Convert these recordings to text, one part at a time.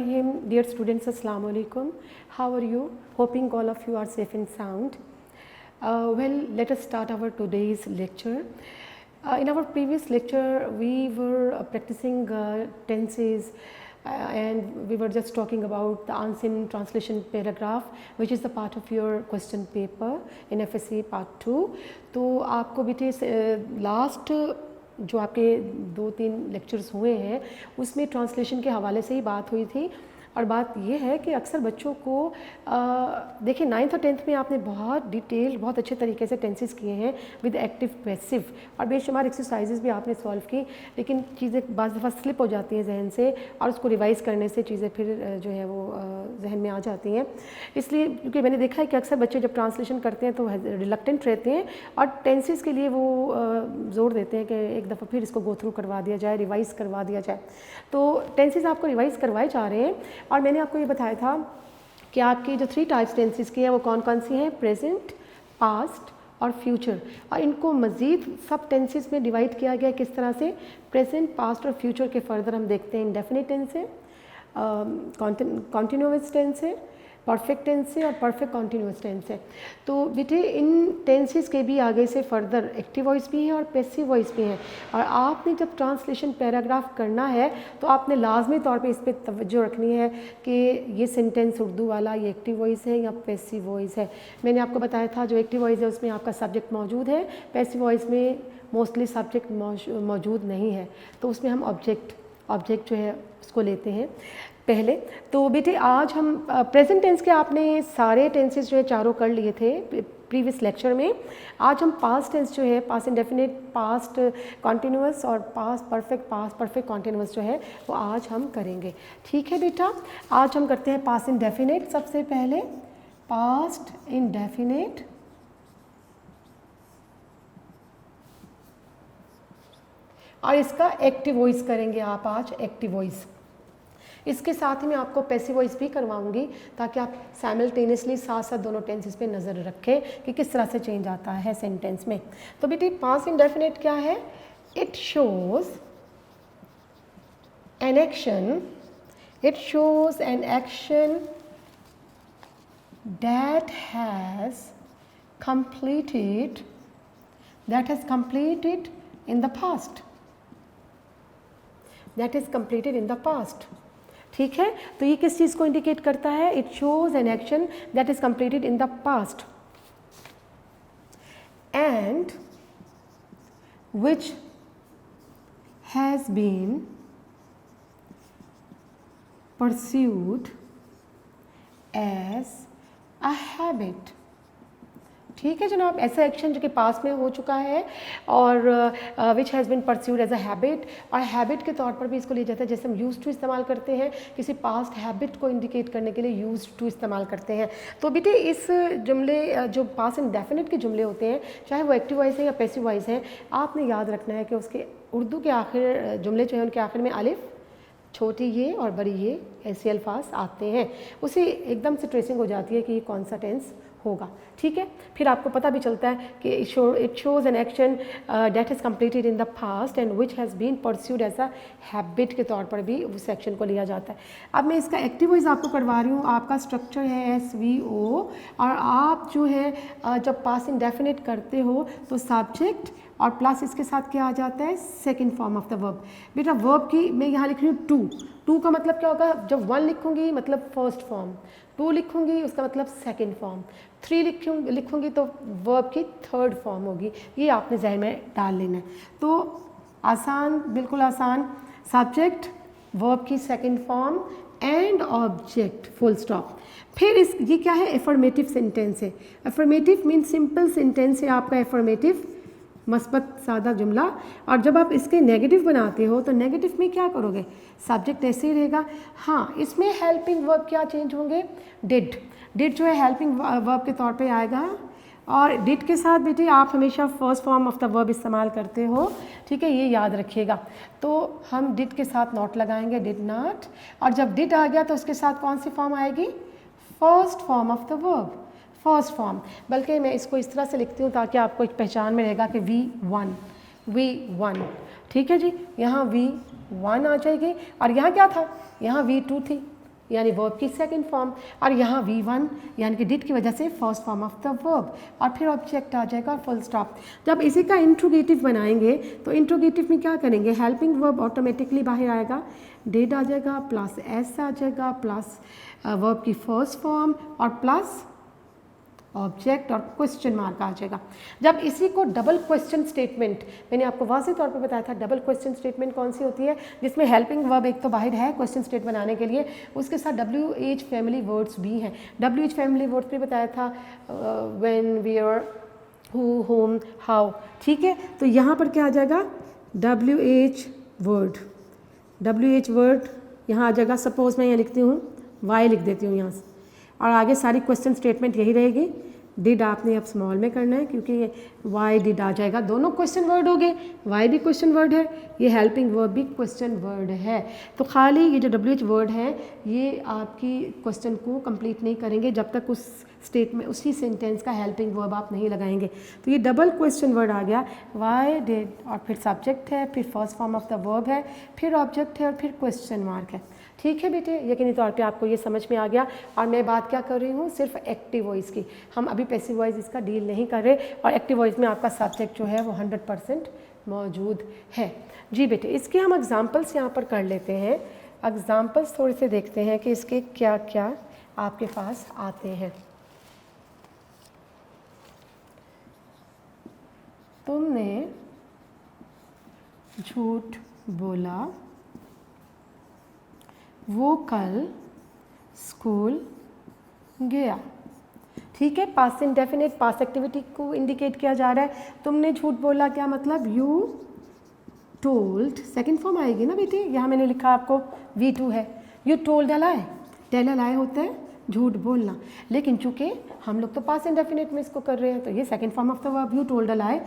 Bismillahirrahmanirrahim. Dear students, Assalamu alaikum. How are you? Hoping all of you are safe and sound. Well, let us start our today's lecture. In our previous lecture, we were practicing tenses and we were just talking about the unseen translation paragraph, which is the part of your question paper in FSC part 2. तो आपको बेटे last जो आपके 2-3 lectures हुए हैं उसमें translation के हवाले से ही बात हुई थी। और बात यह है कि अक्सर बच्चों को देखिए 9th और 10th में आपने बहुत डिटेल बहुत अच्छे तरीके से टेंसेस किए हैं विद एक्टिव पैसिव और बेशुमार एक्सरसाइजेस भी आपने सॉल्व की, लेकिन चीज़ें बाज़ दफ़ा स्लिप हो जाती हैं जहन से और उसको रिवाइज़ करने से चीज़ें फिर जो है वो जहन में आ जाती हैं। इसलिए क्योंकि मैंने देखा है कि अक्सर बच्चे जब ट्रांसलेशन करते हैं तो रिलक्टेंट रहते हैं और टेंसेस के लिए वो ज़ोर देते हैं कि एक दफ़ा फिर इसको गो थ्रू करवा दिया जाए, रिवाइज़ करवा दिया जाए। तो टेंसेस आपको रिवाइज़ करवाए जा रहे हैं और मैंने आपको ये बताया था कि आपकी जो 3 टाइप्स टेंसेस की है वो कौन कौन सी हैं, प्रेजेंट, पास्ट और फ्यूचर। और इनको मज़ीद सब टेंसेस में डिवाइड किया गया किस तरह से, प्रेजेंट, पास्ट और फ्यूचर के फर्दर हम देखते हैं इंडेफिनिट टेंस है, कॉन्टिन्यूअस टेंस है, परफेक्ट टेंस है और परफेक्ट कॉन्टिन्यूअस टेंस है। तो बेटे इन टेंसेस के भी आगे से फर्दर एक्टिव वॉइस भी हैं और पैसिव वॉइस भी हैं और आपने जब ट्रांसलेशन पैराग्राफ करना है तो आपने लाजमी तौर पे इस पर तवज्जो रखनी है कि ये सेंटेंस उर्दू वाला ये एक्टिव वॉइस है या पैसिव वॉइस है। मैंने आपको बताया था जो एक्टिव वॉइस है उसमें आपका सब्जेक्ट मौजूद है, पैसिव वॉइस में मोस्टली सब्जेक्ट मौजूद नहीं है, तो उसमें हम ऑब्जेक्ट जो है उसको लेते हैं पहले। तो बेटे आज हम प्रेजेंट टेंस के आपने सारे टेंसेस जो है चारों कर लिए थे प्रीवियस लेक्चर में। आज हम पास्ट टेंस जो है, पास्ट इंडेफिनिट, पास्ट कॉन्टिन्यूअस और पास्ट परफेक्ट कॉन्टिन्यूअस जो है वो आज हम करेंगे। ठीक है बेटा, आज हम करते हैं पास्ट इंडेफिनिट। सबसे पहले पास्ट इंडेफिनिट और इसका एक्टिव वॉइस करेंगे आप आज, एक्टिव वॉइस। इसके साथ ही मैं आपको पैसिव वॉइस भी करवाऊंगी ताकि आप साइमल्टेनियसली साथ साथ दोनों टेंसेस पे नज़र रखें कि किस तरह से चेंज आता है सेंटेंस में। तो बेटे पास्ट इंडेफिनिट क्या है, it shows an action, it shows an action that has completed in the past, that is completed in the past। ठीक है, तो ये किस चीज़ को इंडिकेट करता है, it shows an action that is completed in the past and which has been pursued as a habit. ठीक है जनाब, ऐसा एक्शन जो कि पास में हो चुका है और which has been pursued as a habit, और हैबिट के तौर पर भी इसको लिया जाता है। जैसे हम यूज टू इस्तेमाल करते हैं किसी पास्ट हैबिट को इंडिकेट करने के लिए यूज टू इस्तेमाल करते हैं। तो बेटे इस जुमले जो पास्ट इंडेफिनिट के जुमले होते हैं चाहे वो एक्टिव वॉइस है या पैसिव वॉइस हैं, आपने याद रखना है कि उसके उर्दू के आखिर जुमले जो है उनके आखिर में अलिफ, छोटी ये और बड़ी ये ऐसे अल्फाज आते हैं, उसे एकदम से ट्रेसिंग हो जाती है कि ये कौन सा टेंस होगा। ठीक है, फिर आपको पता भी चलता है कि it shows an action that is completed in the past and which has been pursued as a habit के तौर पर भी उस एक्शन को लिया जाता है। अब मैं इसका एक्टिव वॉइस आपको करवा रही हूँ। आपका स्ट्रक्चर है SVO और आप जो है जब पास्ट इंडेफिनिट करते हो तो सब्जेक्ट और प्लस इसके साथ क्या आ जाता है, second form of the verb. बेटा वर्ब की मैं यहाँ लिख रही हूँ टू का मतलब क्या होगा, जब 1 लिखूँगी मतलब फर्स्ट फॉर्म, 2 लिखूँगी उसका मतलब सेकेंड फॉर्म, 3 लिखूँगी तो वर्ब की थर्ड फॉर्म होगी। ये आपने जहन में डाल लेना है। तो आसान, बिल्कुल आसान, सब्जेक्ट, वर्ब की second form and object, full stop. फिर ये क्या है, एफर्मेटिव सेंटेंस है। एफर्मेटिव मीन सिंपल सेंटेंस है आपका, एफर्मेटिव मस्बत सादा जुमला। और जब आप इसके नेगेटिव बनाते हो तो नेगेटिव में क्या करोगे, सब्जेक्ट ऐसे ही रहेगा। हाँ, इसमें हेल्पिंग वर्ब क्या चेंज होंगे, डिड जो है हेल्पिंग वर्ब के तौर पे आएगा और डिड के साथ बेटे आप हमेशा first form of the verb इस्तेमाल करते हो। ठीक है, ये याद रखिएगा। तो हम डिड के साथ नॉट लगाएंगे, डिड नॉट, और जब डिड आ गया तो उसके साथ कौन सी फॉर्म आएगी, first form of the verb, first form. बल्कि मैं इसको इस तरह से लिखती हूँ ताकि आपको एक पहचान में रहेगा कि V1। ठीक है जी, यहाँ V1 आ जाएगी और यहाँ क्या था, यहाँ V2 थी। यानी वर्ब की सेकंड फॉर्म, और यहाँ V1 यानी कि डिड की वजह से first form of the verb, और फिर ऑब्जेक्ट आ जाएगा फुल स्टॉप। जब इसी का इंट्रोगेटिव बनाएंगे तो इंट्रोगेटिव में क्या करेंगे, हेल्पिंग वर्ब ऑटोमेटिकली बाहर आएगा, डिड आ जाएगा प्लस एस आ जाएगा प्लस वर्ब की फर्स्ट फॉर्म और प्लस ऑब्जेक्ट और क्वेश्चन मार्क आ जाएगा। जब इसी को डबल क्वेश्चन स्टेटमेंट, मैंने आपको वाज़ेह तौर पे बताया था डबल क्वेश्चन स्टेटमेंट कौन सी होती है, जिसमें हेल्पिंग वर्ब एक तो बाहर है क्वेश्चन स्टेट बनाने के लिए, उसके साथ WH फैमिली वर्ड्स भी हैं। WH फैमिली वर्ड्स भी बताया था, when, where, who, home, how, ठीक है। तो यहाँ पर क्या आ जाएगा, WH वर्ड यहाँ आ जाएगा। सपोज मैं यहाँ लिखती हूँ वाई लिख देती हूँ यहाँ से, और आगे सारी क्वेश्चन स्टेटमेंट यही रहेगी। डिड आपने अब स्मॉल में करना है क्योंकि वाई डिड आ जाएगा, दोनों क्वेश्चन वर्ड हो गए, वाई भी क्वेश्चन वर्ड है, ये हेल्पिंग वर्ब भी क्वेश्चन वर्ड है। तो खाली ये जो WH वर्ड है ये आपकी क्वेश्चन को कंप्लीट नहीं करेंगे जब तक उस स्टेट में उसी सेंटेंस का हेल्पिंग वर्ब आप नहीं लगाएंगे। तो ये डबल क्वेश्चन वर्ड आ गया, वाई डिड, और फिर सब्जेक्ट है, फिर first form of the verb है, फिर ऑब्जेक्ट है और फिर क्वेश्चन मार्क है। ठीक है बेटे, यकीनी तौर पे आपको ये समझ में आ गया। और मैं बात क्या कर रही हूँ, सिर्फ एक्टिव वॉइस की, हम अभी पैसिव वॉइस इसका डील नहीं कर रहे, और एक्टिव वॉइस में आपका सब्जेक्ट जो है वो 100% मौजूद है। जी बेटे, इसके हम एग्जांपल्स यहाँ पर कर लेते हैं। एग्जांपल्स थोड़े से देखते हैं कि इसके क्या क्या आपके पास आते हैं। तुमने झूठ बोला, वो कल स्कूल गया। ठीक है, पास्ट इंडेफिनिट पास्ट एक्टिविटी को इंडिकेट किया जा रहा है। तुमने झूठ बोला, क्या मतलब, यू टोल्ड, सेकंड फॉर्म आएगी ना बेटे, यहाँ मैंने लिखा आपको V2 है। You told a lie, tell a lie होता है झूठ बोलना, लेकिन चूंकि हम लोग तो पास्ट इंडेफिनिट में इसको कर रहे हैं तो ये second form of the verb you told a lie.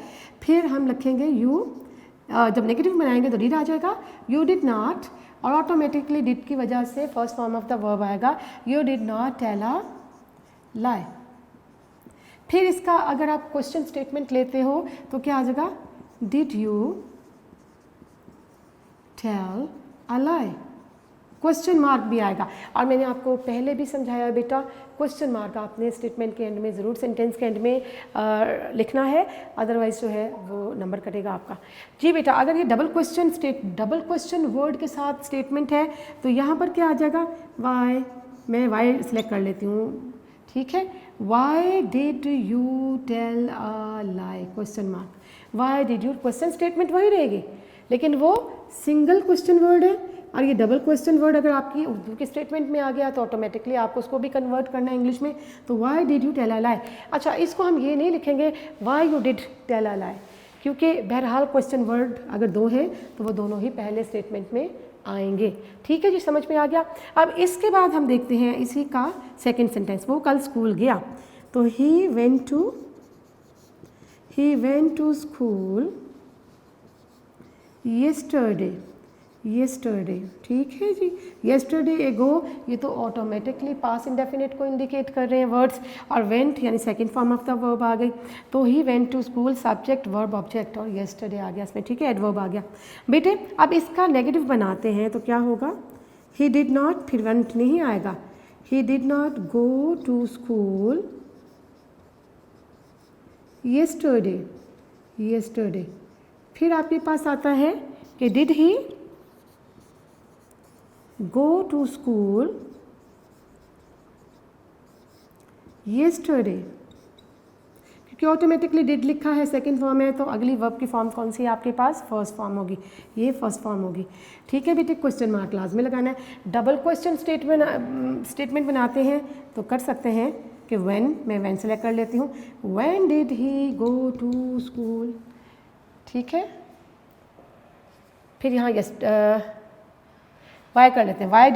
फिर हम लिखेंगे यू, जब नेगेटिव बनाएंगे तो डिड आ जाएगा, यू डिड नॉट, और ऑटोमेटिकली डिड की वजह से first form of the verb आएगा, you did not tell a lie. फिर इसका अगर आप क्वेश्चन स्टेटमेंट लेते हो तो क्या आ जाएगा, did you tell a lie, question mark भी आएगा। और मैंने आपको पहले भी समझाया बेटा, क्वेश्चन मार्क आपने स्टेटमेंट के एंड में ज़रूर, सेंटेंस के एंड में लिखना है, अदरवाइज जो है वो नंबर कटेगा आपका। जी बेटा, अगर ये डबल क्वेश्चन वर्ड के साथ स्टेटमेंट है तो यहाँ पर क्या आ जाएगा, वाई, मैं वाई सिलेक्ट कर लेती हूँ, ठीक है। Why did you tell a lie, question mark, why did you, question statement वही रहेगी लेकिन वो सिंगल क्वेश्चन वर्ड है। और ये डबल क्वेश्चन वर्ड अगर आपकी उर्दू के स्टेटमेंट में आ गया तो ऑटोमेटिकली आपको उसको भी कन्वर्ट करना है इंग्लिश में। तो why did you tell a lie, अच्छा इसको हम ये नहीं लिखेंगे why you did tell a lie, क्योंकि बहरहाल क्वेश्चन वर्ड अगर दो हैं तो वो दोनों ही पहले स्टेटमेंट में आएंगे। ठीक है जी, समझ में आ गया। अब इसके बाद हम देखते हैं इसी का सेकेंड सेंटेंस, वो कल स्कूल गया, तो he went to school yesterday, ठीक है जी, येस्टरडे एगो, ये तो ऑटोमेटिकली पास्ट इंडेफिनिट को इंडिकेट कर रहे हैं वर्ड्स, और वेंट यानी second form of the verb आ गई, तो he went to school, subject verb object, और येस्टरडे आ गया इसमें, ठीक है, एडवर्ब आ गया। बेटे अब इसका नेगेटिव बनाते हैं तो क्या होगा, ही डिड नॉट, फिर वेंट नहीं आएगा, he did not go to school yesterday. फिर आपके पास आता है कि did he go to school yesterday, क्योंकि ऑटोमेटिकली डिड लिखा है सेकंड फॉर्म है, तो अगली वर्ब की फॉर्म कौन सी है आपके पास, फर्स्ट फॉर्म होगी, ये फर्स्ट फॉर्म होगी। ठीक है बेटे, क्वेश्चन मार्क लाजमी लगाना है। डबल क्वेश्चन स्टेटमेंट बनाते हैं तो कर सकते हैं कि व्हेन, मैं व्हेन सेलेक्ट कर लेती हूँ, when did he go to school, ठीक है। फिर यहाँ वाई कर लेते हैं, why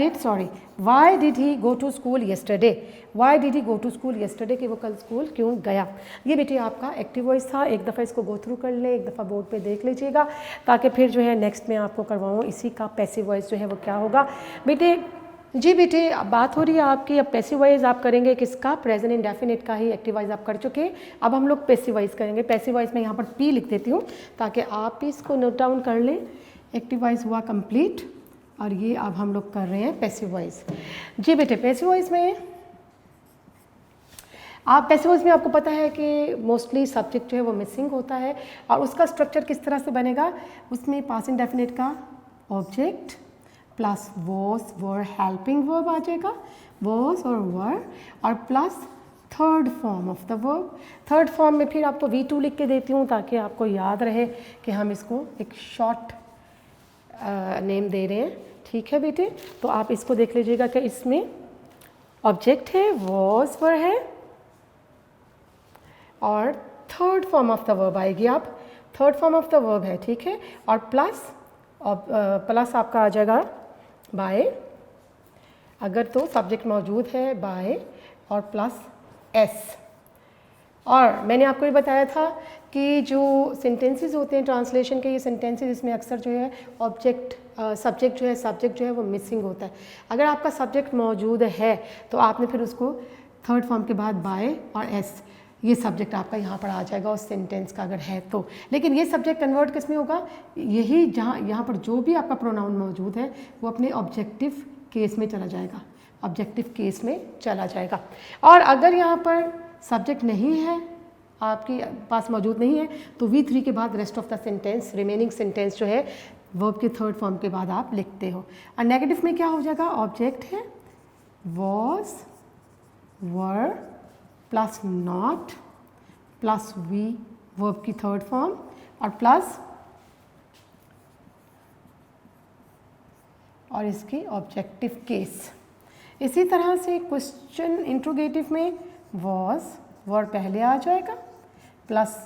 did he go to school yesterday, why did he go to school yesterday, कि वो कल स्कूल क्यों गया। ये बेटे आपका एक्टिव वॉइस था, एक दफ़ा इसको गो थ्रू कर लें, एक दफ़ा बोर्ड पे देख लीजिएगा, ताकि फिर जो है नेक्स्ट में आपको करवाऊँ इसी का पैसिव वॉइस जो है वो क्या होगा। बेटे जी बेटे, अब बात हो रही है आपकी, अब पैसिव वॉइस आप करेंगे किसका, प्रेजेंट इंडेफिनिट का ही एक्टिव वॉइस आप कर चुके, अब हम लोग पैसिव वॉइस करेंगे। पैसिव वॉइस में यहाँ पर P लिख देती हूँ ताकि आप भी इसको नोट डाउन कर लें। एक्टिव वॉइस हुआ कंप्लीट, और ये अब हम लोग कर रहे हैं पैसिव वॉइस। जी बेटे, पैसिव वॉइस में पैसिव वॉइस में आपको पता है कि मोस्टली सब्जेक्ट जो है वो मिसिंग होता है और उसका स्ट्रक्चर किस तरह से बनेगा, उसमें पास्ट इंडेफिनिट का object plus was were helping verb आ जाएगा, वॉस और वर, और plus third form of the verb. Third form में फिर आपको V2 लिख के देती हूँ ताकि आपको याद रहे कि हम इसको एक शॉर्ट नेम दे रहे हैं। ठीक है बेटे, तो आप इसको देख लीजिएगा कि इसमें ऑब्जेक्ट है, वॉस वर है, और third form of the verb आएगी, आप third form of the verb है। ठीक है, और प्लस आपका आ जाएगा बाय, अगर तो सब्जेक्ट मौजूद है बाय, और प्लस एस। और मैंने आपको ये बताया था कि जो सेंटेंसेस होते हैं ट्रांसलेशन के, ये सेंटेंसेस इसमें अक्सर जो है सब्जेक्ट जो है वो मिसिंग होता है। अगर आपका सब्जेक्ट मौजूद है तो आपने फिर उसको थर्ड फॉर्म के बाद बाय और एस, ये सब्जेक्ट आपका यहाँ पर आ जाएगा उस सेंटेंस का अगर है तो। लेकिन ये सब्जेक्ट कन्वर्ट किस में होगा, यही यहाँ पर जो भी आपका प्रोनाउन मौजूद है वो अपने ऑब्जेक्टिव केस में चला जाएगा, ऑब्जेक्टिव केस में चला जाएगा। और अगर यहाँ पर सब्जेक्ट नहीं है, आपके पास मौजूद नहीं है, तो V3 के बाद rest of the sentence, remaining sentence जो है वर्ब के थर्ड फॉर्म के बाद आप लिखते हो। और नेगेटिव में क्या हो जाएगा, ऑब्जेक्ट है was were plus not plus V verb की थर्ड फॉर्म और प्लस और इसकी ऑब्जेक्टिव केस। इसी तरह से क्वेश्चन इंट्रोगेटिव में वॉज वर्ब पहले आ जाएगा प्लस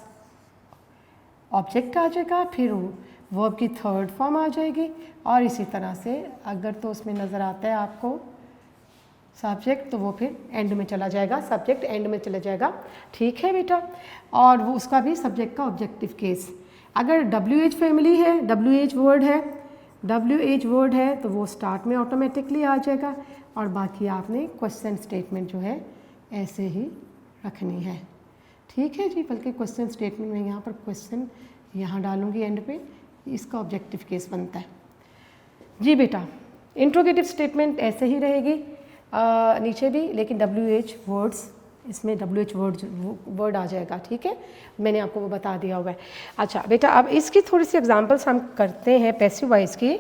ऑब्जेक्ट आ जाएगा, फिर वर्ब की थर्ड फॉर्म आ जाएगी, और इसी तरह से अगर तो उसमें नज़र आता है आपको सब्जेक्ट तो वो फिर एंड में चला जाएगा, सब्जेक्ट एंड में चला जाएगा। ठीक है बेटा, और वो उसका भी सब्जेक्ट का ऑब्जेक्टिव केस। अगर WH फैमिली है, WH वर्ड है तो वो स्टार्ट में ऑटोमेटिकली आ जाएगा, और बाकी आपने क्वेश्चन स्टेटमेंट जो है ऐसे ही रखनी है। ठीक है जी, बल्कि क्वेश्चन स्टेटमेंट में यहाँ पर क्वेश्चन यहाँ डालूंगी एंड पे, इसका ऑब्जेक्टिव केस बनता है। जी बेटा, इंट्रोगेटिव स्टेटमेंट ऐसे ही रहेगी नीचे भी, लेकिन WH वर्ड्स, इसमें WH वर्ड आ जाएगा। ठीक है, मैंने आपको वो बता दिया हुआ है। अच्छा बेटा, अब इसकी थोड़ी सी एग्जांपल्स हम करते हैं पैसिव वॉइस की।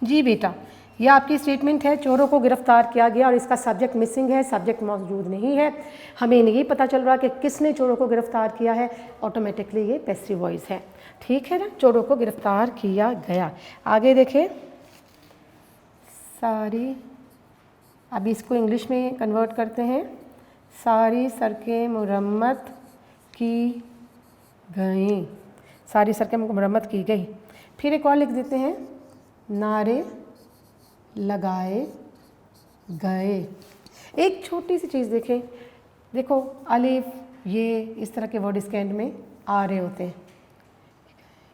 जी बेटा, यह आपकी स्टेटमेंट है, चोरों को गिरफ्तार किया गया और इसका सब्जेक्ट मिसिंग है, सब्जेक्ट मौजूद नहीं है। हमें नहीं पता चल रहा कि किसने चोरों को गिरफ्तार किया है, ऑटोमेटिकली ये पैसिव वॉइस है। ठीक है ना, चोरों को गिरफ्तार किया गया। आगे देखें, सारी, अब इसको इंग्लिश में कन्वर्ट करते हैं, सारी सड़कें मुरम्मत की गई, सारी सड़कें मुरम्मत की गई। फिर एक और लिख देते हैं, नारे लगाए गए। एक छोटी सी चीज़ देखें, देखो अलिफ, ये इस तरह के वर्ड इसके एंड में आ रहे होते हैं,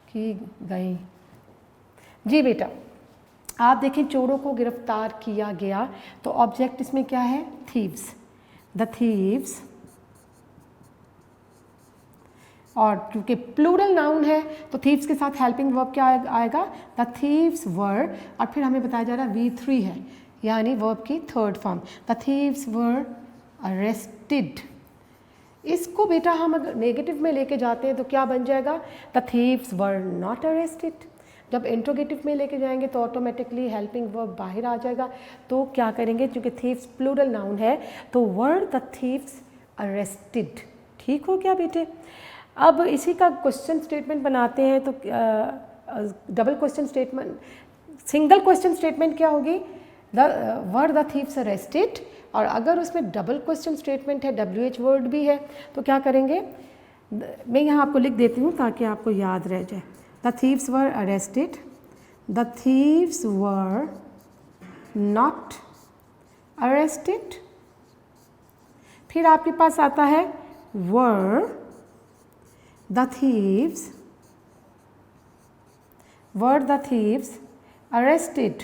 की गई। जी बेटा, आप देखें, चोरों को गिरफ्तार किया गया तो ऑब्जेक्ट इसमें क्या है, थीव्स, द थीव्स, और क्योंकि प्लूरल नाउन है तो थीव्स के साथ हेल्पिंग वर्ब क्या आएगा, द थीव्स वर, और फिर हमें बताया जा रहा है V3 है, यानी वर्ब की third form, the thieves were arrested. इसको बेटा हम अगर नेगेटिव में लेके जाते हैं तो क्या बन जाएगा, the thieves were not arrested. जब इंट्रोगेटिव में लेके जाएंगे तो ऑटोमेटिकली हेल्पिंग वर्ब बाहर आ जाएगा। तो क्या करेंगे, क्योंकि थीव्स प्लूरल नाउन है तो वर द थीव्स अरेस्टेड। ठीक हो क्या बेटे। अब इसी का क्वेश्चन स्टेटमेंट बनाते हैं, तो double question statement, single question statement क्या होगी, वर द थीव्स अरेस्टेड, और अगर उसमें डबल क्वेश्चन स्टेटमेंट है, WH वर्ड भी है, तो क्या करेंगे, मैं यहाँ आपको लिख देती हूँ ताकि आपको याद रह जाए। The thieves were arrested, the thieves were not arrested. फिर आपके पास आता है were the thieves, were the thieves arrested.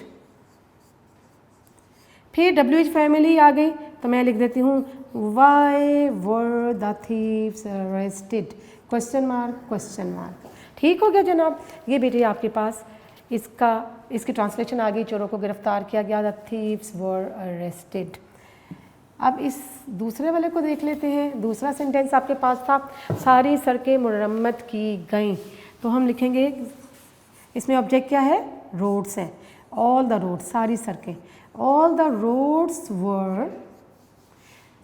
फिर WH फैमिली आ गई, तो मैं लिख देती हूँ Y were the thieves arrested, question mark. ठीक हो गया जनाब। ये बेटे आपके पास इसकी ट्रांसलेशन आ गई, चोरों को गिरफ्तार किया गया, द थीव्स वर अरेस्टेड। अब इस दूसरे वाले को देख लेते हैं। दूसरा सेंटेंस आपके पास था, सारी सड़कें मुरम्मत की गईं, तो हम लिखेंगे इसमें ऑब्जेक्ट क्या है, रोड्स है। ऑल द रोड्स, सारी सड़कें, all the roads were,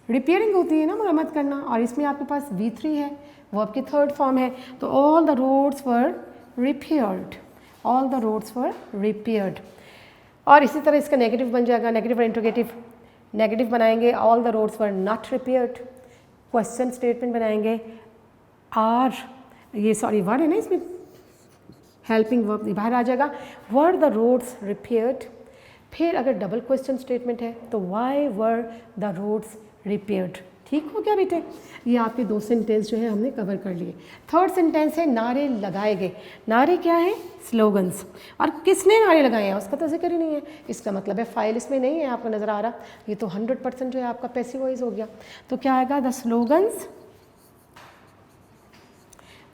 repairing होती है ना मुरम्मत करना, और इसमें आपके पास V3 है, वर्ब की थर्ड फॉर्म है, तो all the roads were repaired, all the roads were repaired. और इसी तरह इसका नेगेटिव बन जाएगा, नेगेटिव और इंट्रोगेटिव। नेगेटिव बनाएंगे all the roads were not repaired, question statement बनाएंगे आर, ये सॉरी वर्ड है ना इसमें, हेल्पिंग वर्ब बाहर आ जाएगा, वर द रोड्स रिपेयर्ड। फिर अगर डबल क्वेश्चन स्टेटमेंट है तो why were the roads repaired. ठीक हो गया बेटे, ये आपके 2 सेंटेंस जो है हमने कवर कर लिए। थर्ड सेंटेंस है नारे लगाए गए। नारे क्या है, स्लोगन्स। और किसने नारे लगाए हैं उसका तो जिक्र ही नहीं है, इसका मतलब है फाइल इसमें नहीं है, आपको नज़र आ रहा, ये तो 100% जो है आपका पैसिव वॉइस हो गया। तो क्या आएगा, द स्लोगन्स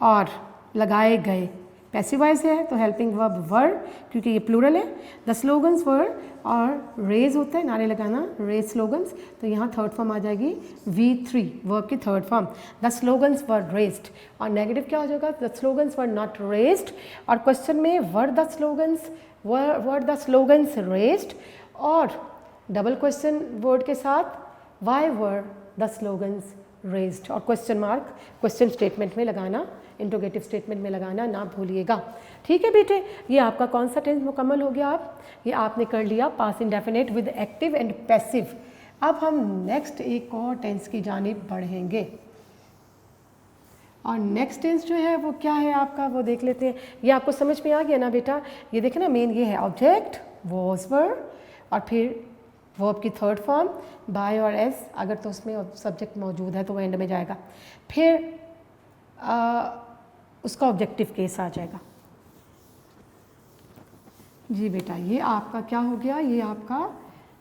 और लगाए गए, पैसिव वॉइस है तो हेल्पिंग वर्ब वर, क्योंकि ये प्लूरल है। द स्लोगन्स वर, और रेज होता है नारे लगाना, रेज स्लोगन्स, तो यहाँ थर्ड फॉर्म आ जाएगी V3, वर्ब की third form, the slogans were raised. और नेगेटिव क्या हो जाएगा, the slogans were not raised, और क्वेश्चन में वर द स्लोगन्स रेज्ड, और डबल क्वेश्चन वर्ड के साथ Y were the slogans raised, और क्वेश्चन मार्क क्वेश्चन स्टेटमेंट में लगाना, इंट्रोगेटिव स्टेटमेंट में लगाना ना भूलिएगा। ठीक है बेटे, ये आपका कौन सा टेंस मुकम्मल हो गया, ये आपने कर लिया past indefinite with active and passive. अब हम नेक्स्ट एक और टेंस की जानिब बढ़ेंगे, और नेक्स्ट टेंस जो है वो क्या है आपका, वो देख लेते हैं। ये आपको समझ में आ गया ना बेटा, ये देखें ना, मेन ये है ऑब्जेक्ट, वॉज वर, और फिर वर्ब की थर्ड फॉर्म बाय और एस, अगर तो उसमें सब्जेक्ट मौजूद है तो वो एंड में जाएगा, फिर उसका ऑब्जेक्टिव केस आ जाएगा। जी बेटा, ये आपका क्या हो गया, ये आपका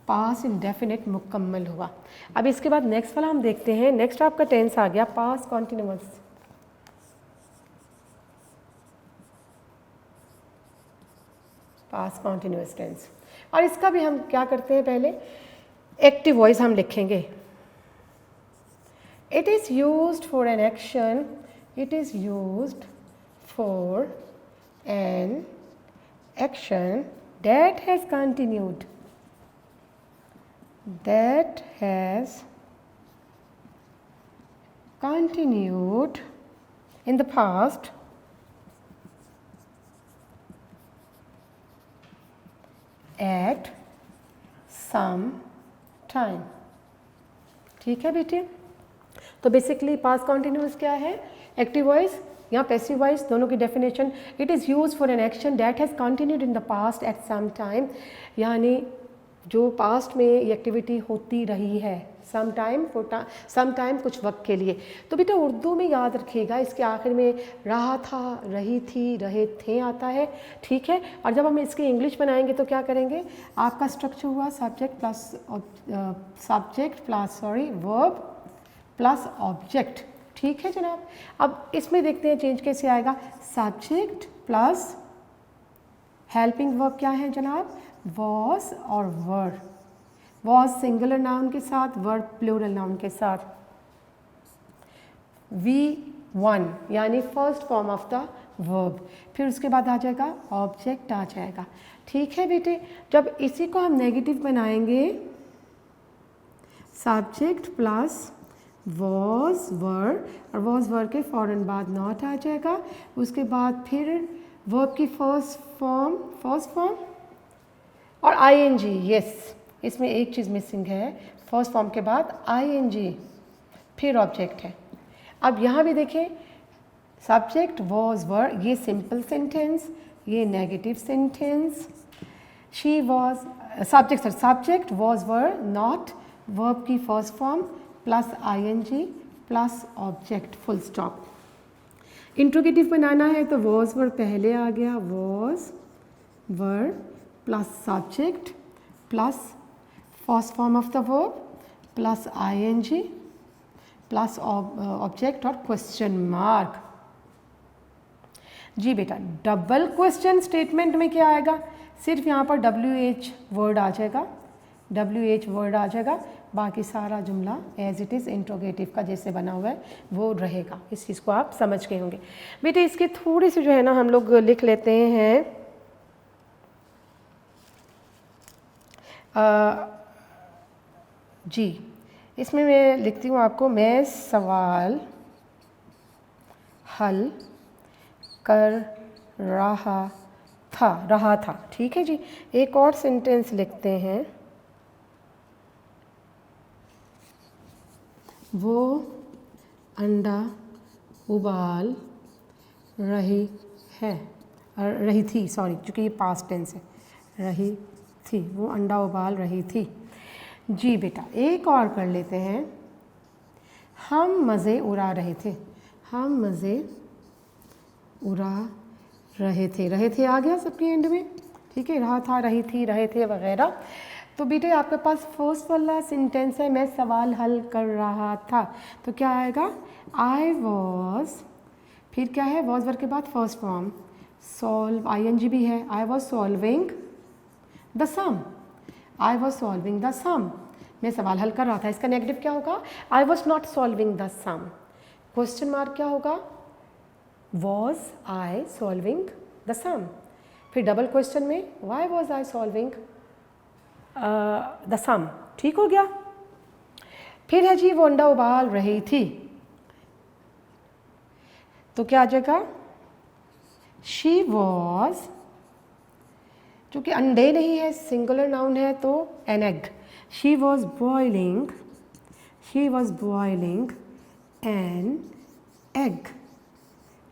पास्ट इंडेफिनिट मुकम्मल हुआ। अब इसके बाद नेक्स्ट वाला हम देखते हैं। नेक्स्ट आपका टेंस आ गया past continuous. Past continuous tense, और इसका भी हम क्या करते हैं, पहले एक्टिव वॉइस हम लिखेंगे। It is used for an action, it is used for an action that has continued, in the past at some time। ठीक है बेटे, तो बेसिकली पास्ट कॉन्टिन्यूअस क्या है, एक्टिव वॉइस या पैसिव वॉइस, दोनों की definition. It is use for an action that has continued in the past at some time, यानी जो पास्ट में ये एक्टिविटी होती रही है, सम टाइम कुछ वक्त के लिए। तो बेटा उर्दू में याद रखिएगा, इसके आखिर में रहा था, रही थी, रहे थे आता है। ठीक है, और जब हम इसकी इंग्लिश बनाएंगे तो क्या करेंगे, आपका स्ट्रक्चर हुआ subject plus verb plus object. ठीक है जनाब, अब इसमें देखते हैं चेंज कैसे आएगा, सब्जेक्ट प्लस हेल्पिंग वर्ब क्या है जनाब, वॉज और वर। वॉज सिंगुलर नाउन के साथ, वर्ब प्लूरल नाउन के साथ, V1 यानी first form of the verb, फिर उसके बाद आ जाएगा ऑब्जेक्ट आ जाएगा। ठीक है बेटे, जब इसी को हम नेगेटिव बनाएंगे, सब्जेक्ट प्लस वॉज वर, और वॉज वर के फ़ौरन बाद नॉट आ जाएगा, उसके बाद फिर वर्ब की फर्स्ट फॉर्म और ING। यस, इसमें एक चीज़ मिसिंग है, फर्स्ट फॉर्म के बाद ING, फिर ऑब्जेक्ट है। अब यहाँ भी देखें, सब्जेक्ट वॉज वर, ये सिंपल सेंटेंस, ये negative sentence. She was subject was were not, verb की first form plus ING plus object, full stop. Interrogative बनाना है तो वॉज वर पहले आ गया, was were plus subject plus first form of the verb plus ING plus object और question mark. जी बेटा, डबल क्वेश्चन स्टेटमेंट में क्या आएगा, सिर्फ यहाँ पर WH वर्ड आ जाएगा, WH वर्ड आ जाएगा, बाकी सारा जुमला एज इट इज़ इंट्रोगेटिव का जैसे बना हुआ है वो रहेगा। इस चीज़ को आप समझ गए होंगे बेटे। इसकी थोड़ी सी जो है ना हम लोग लिख लेते हैं जी, इसमें मैं लिखती हूँ आपको, मैं सवाल हल कर रहा था। ठीक है जी। एक और सेंटेंस लिखते हैं, वो अंडा उबाल रही थी, सॉरी क्योंकि ये पास्ट टेंस है, रही थी, वो अंडा उबाल रही थी। जी बेटा, एक और कर लेते हैं, हम मज़े उड़ा रहे थे, हम मज़े उड़ा रहे थे आ गया सबके एंड में। ठीक है, रहा था, रही थी, रहे थे वगैरह। तो बेटे आपके पास फर्स्ट वाला सेंटेंस है, मैं सवाल हल कर रहा था, तो क्या आएगा, आई वॉज, फिर क्या है, वॉज वर्ब के बाद फर्स्ट फॉर्म, सॉल्व, ING भी है, I was solving the sum, I was solving the sum, मैं सवाल हल कर रहा था। इसका नेगेटिव क्या होगा, I was not solving the sum. Question mark क्या होगा, was I solving the sum. फिर डबल क्वेश्चन में, why was I solving the sum. ठीक हो गया। फिर है जी, वो अंडा उबाल रही थी, तो क्या आ जाएगा, शी वॉज, क्योंकि अंडे नहीं है, सिंगुलर नाउन है, तो an egg, she was boiling an egg.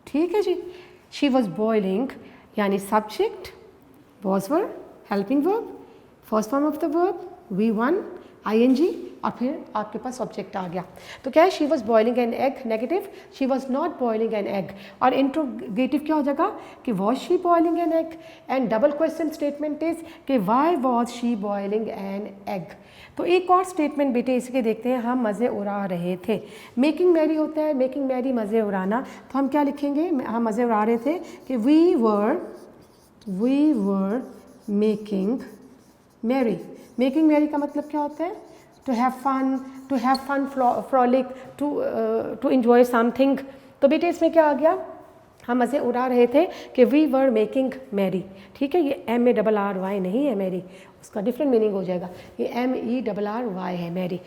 ठीक है जी, शी वॉज बॉइलिंग यानी subject, was verb, helping verb, first form of the verb, V1 ING, और फिर आपके पास ऑब्जेक्ट आ गया। तो क्या है, she was boiling an egg, negative, she was not boiling an egg, और इंट्रोगेटिव क्या हो जाएगा कि was she boiling an egg, and double question statement is कि why was she boiling an egg. तो एक और स्टेटमेंट बेटे इसके देखते हैं, हम मज़े उड़ा रहे थे, मेकिंग मैरी होता है, मेकिंग मैरी मज़े उड़ाना, तो हम क्या लिखेंगे, हम मज़े उड़ा रहे थे कि we were making merry. Making merry का मतलब क्या होता है, to have fun, frolic, to enjoy something. तो बेटे इसमें क्या आ गया, हम मज़े उड़ा रहे थे कि वी वर मेकिंग मैरी। ठीक है, ये MARRY नहीं है मैरी, उसका डिफरेंट मीनिंग हो जाएगा, ये MERRY है मैरी।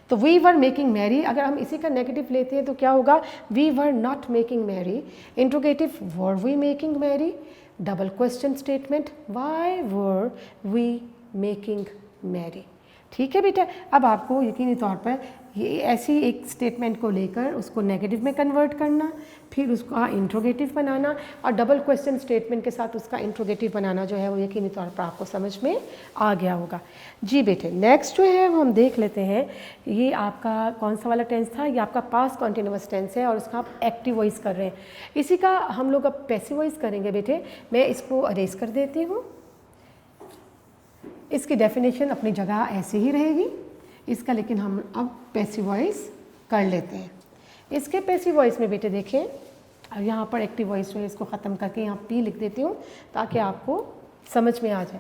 तो वी वर मेकिंग मैरी, अगर हम इसी का नेगेटिव लेते हैं तो क्या होगा, we were not making merry, interrogative, were we making merry, double question statement, why were we making merry. ठीक है बेटा, अब आपको यकीनी तौर पर ये ऐसी एक स्टेटमेंट को लेकर उसको नेगेटिव में कन्वर्ट करना, फिर उसका इंट्रोगेटिव बनाना, और डबल क्वेश्चन स्टेटमेंट के साथ उसका इंट्रोगेटिव बनाना जो है वो यकीनी तौर पर आपको समझ में आ गया होगा। जी बेटे, नेक्स्ट जो है वो हम देख लेते हैं, ये आपका कौन सा वाला टेंस था, ये आपका पास्ट कॉन्टिन्यूअस टेंस है और उसका आप एक्टिव वॉइस कर रहे हैं। इसी का हम लोग अब पैसिव वॉइस करेंगे बेटे। मैं इसको अरेज कर देती हूँ, इसकी डेफिनेशन अपनी जगह ऐसे ही रहेगी इसका, लेकिन हम अब पैसिव वॉइस कर लेते हैं। इसके पैसिव वॉइस में बेटे देखें, और यहाँ पर एक्टिव वॉइस जो है इसको ख़त्म करके यहाँ P लिख देती हूँ ताकि आपको समझ में आ जाए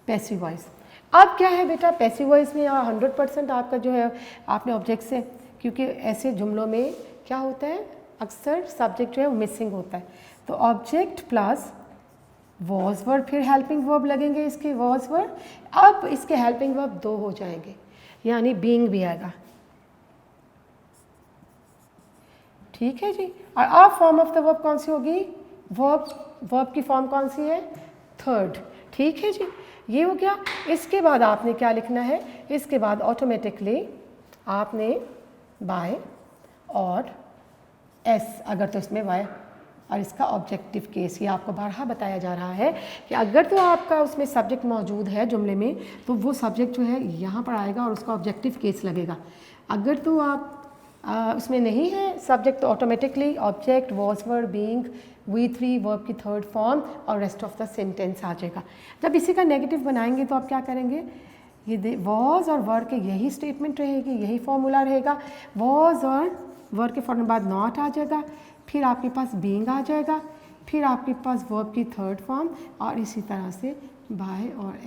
पैसिव वॉइस। अब क्या है बेटा, पैसिव वॉइस में यहाँ 100% आपका जो है आपने ऑब्जेक्ट से, क्योंकि ऐसे जुमलों में क्या होता है, अक्सर सब्जेक्ट जो है वो मिसिंग होता है, तो ऑब्जेक्ट प्लस वॉज वर्ब, फिर हेल्पिंग वर्ब लगेंगे इसके, वॉज वर्ब। अब इसके हेल्पिंग वर्ब 2 हो जाएंगे, यानी बीइंग भी आएगा। ठीक है जी, और अब फॉर्म ऑफ द वर्ब कौन सी होगी, वर्ब की फॉर्म कौन सी है, थर्ड। ठीक है जी, ये हो गया। इसके बाद आपने क्या लिखना है, इसके बाद ऑटोमेटिकली आपने बाय और एस, अगर तो इसमें वाई, और इसका ऑब्जेक्टिव केस, ये आपको बारहा बताया जा रहा है कि अगर तो आपका उसमें सब्जेक्ट मौजूद है जुमले में, तो वो सब्जेक्ट जो है यहाँ पर आएगा और उसका ऑब्जेक्टिव केस लगेगा। अगर तो आप उसमें नहीं है सब्जेक्ट, तो automatically object, was verb, being, V3 verb की थर्ड फॉर्म और रेस्ट ऑफ द सेंटेंस आ जाएगा। जब इसी का नेगेटिव बनाएंगे तो आप क्या करेंगे, ये वॉज और वर के यही स्टेटमेंट रहेगी, यही फॉर्मूला रहेगा। वॉज और वर के फ़ौरन बाद नॉट आ जाएगा, फिर आपके पास बीइंग आ जाएगा, फिर आपके पास वर्ब की थर्ड फॉर्म, और इसी तरह से बाय और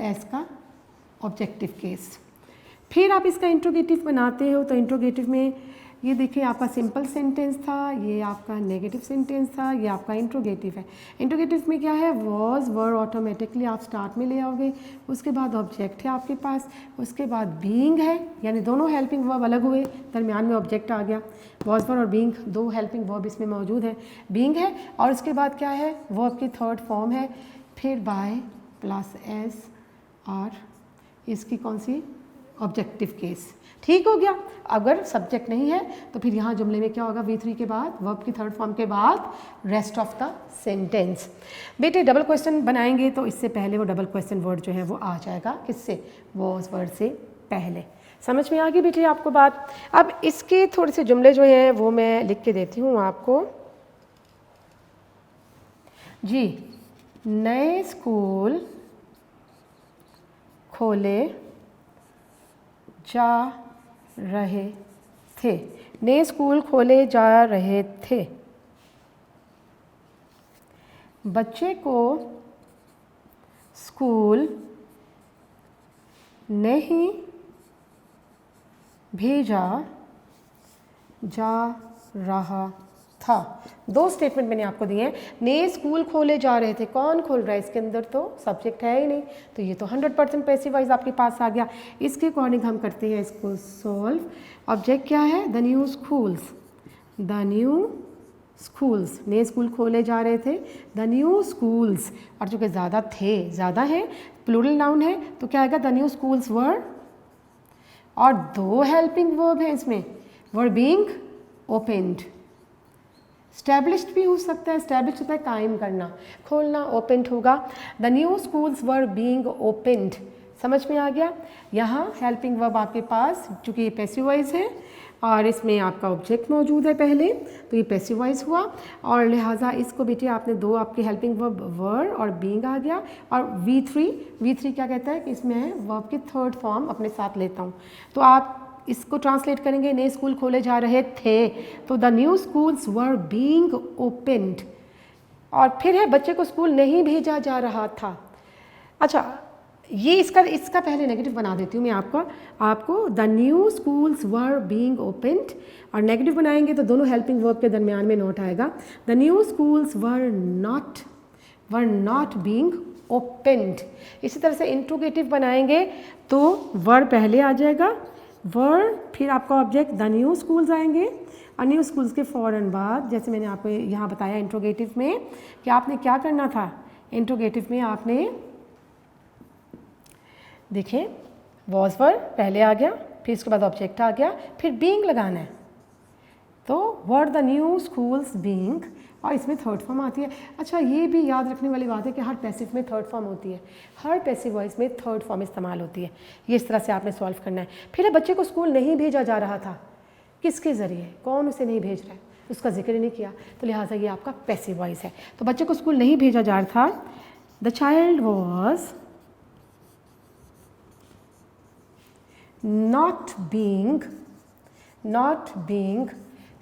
एस का ऑब्जेक्टिव केस। फिर आप इसका इंट्रोगेटिव बनाते हो, तो इंट्रोगेटिव में ये देखिए आपका सिंपल सेंटेंस था, ये आपका नेगेटिव सेंटेंस था, ये आपका इंट्रोगेटिव है। इंट्रोगेटिव में क्या है, वॉज वर ऑटोमेटिकली आप स्टार्ट में ले आओगे, उसके बाद ऑब्जेक्ट है आपके पास, उसके बाद बीइंग है, यानी दोनों हेल्पिंग वर्ब अलग हुए, दरमियान में ऑब्जेक्ट आ गया। वॉज वर और बीइंग दो हेल्पिंग वर्ब इसमें मौजूद है, बीइंग है, और उसके बाद क्या है, वर्ब की थर्ड फॉर्म है, फिर बाय प्लस एस और इसकी कौन सी ऑब्जेक्टिव केस। ठीक हो गया। अगर सब्जेक्ट नहीं है तो फिर यहाँ जुमले में क्या होगा, V3 के बाद वर्ब की थर्ड फॉर्म के बाद रेस्ट ऑफ द सेंटेंस। बेटे डबल क्वेश्चन बनाएंगे तो इससे पहले वो डबल क्वेश्चन वर्ड जो है वो आ जाएगा, किससे, वॉज वर्ड से पहले। समझ में आ गई बेटे आपको बात। अब इसके थोड़े से जुमले जो हैं वो मैं लिख के देती हूँ आपको जी। नए स्कूल खोले जा रहे थे, नए स्कूल खोले जा रहे थे, बच्चे को स्कूल नहीं भेजा जा रहा था। दो स्टेटमेंट मैंने आपको दिए हैं। नए स्कूल खोले जा रहे थे, कौन खोल रहा है, इसके अंदर तो सब्जेक्ट है ही नहीं, तो ये तो 100% पैसिव वॉइस आपके पास आ गया। इसके अकॉर्डिंग हम करते हैं इसको सॉल्व। ऑब्जेक्ट क्या है, the new schools, the new schools, नए स्कूल खोले जा रहे थे, द न्यू स्कूल्स, और चूँकि ज़्यादा थे, ज़्यादा है, प्लूरल नाउन है, तो क्या आएगा, द न्यू स्कूल्स वर, और दो हेल्पिंग वर्ब है इसमें, वर बीइंग ओपनड। स्टैब्लिश्ड भी हो सकता है, स्टैब्लिश होता है कायम करना, खोलना, ओपनड होगा। The new schools were being opened. समझ में आ गया। यहाँ हेल्पिंग वर्ब आपके पास, चूँकि ये पैसिव वॉइस है और इसमें आपका ऑब्जेक्ट मौजूद है पहले, तो ये पैसिव वॉइस हुआ, और लिहाजा इसको बेटे आपने दो आपके हेल्पिंग वर्ब वर और बीइंग आ गया, और V3 क्या कहता है कि इसमें वर्ब की थर्ड फॉर्म अपने साथ लेता हूँ, तो आप इसको ट्रांसलेट करेंगे, नए स्कूल खोले जा रहे थे, तो the new schools were being opened, और फिर है बच्चे को स्कूल नहीं भेजा जा रहा था। अच्छा, ये इसका पहले नेगेटिव बना देती हूँ मैं आपको the new schools were being opened, और नेगेटिव बनाएंगे तो दोनों हेल्पिंग वर्ब के दरमियान में नॉट आएगा। The new schools were not being opened. इसी तरह से इंट्रोगेटिव बनाएंगे तो वर पहले आ जाएगा, वर फिर आपका ऑब्जेक्ट द न्यू स्कूल्स आएंगे, और न्यू स्कूल्स के फ़ौरन बाद, जैसे मैंने आपको यहाँ बताया इंट्रोगेटिव में कि आपने क्या करना था, इंट्रोगेटिव में आपने देखिए वॉज वर पहले आ गया, फिर इसके बाद ऑब्जेक्ट आ गया, फिर बीइंग लगाना है, तो were the new schools being, और इसमें थर्ड फॉर्म आती है। अच्छा, ये भी याद रखने वाली बात है कि हर पैसिव में थर्ड फॉर्म होती है, हर पैसिव वॉइस में थर्ड फॉर्म इस्तेमाल होती है। ये इस तरह से आपने सॉल्व करना है। फिर बच्चे को स्कूल नहीं भेजा जा रहा था, किसके ज़रिए, कौन उसे नहीं भेज रहा है, उसका जिक्र नहीं किया, तो लिहाजा ये आपका पैसिव वॉइस है। तो बच्चे को स्कूल नहीं भेजा जा रहा था, the child was not being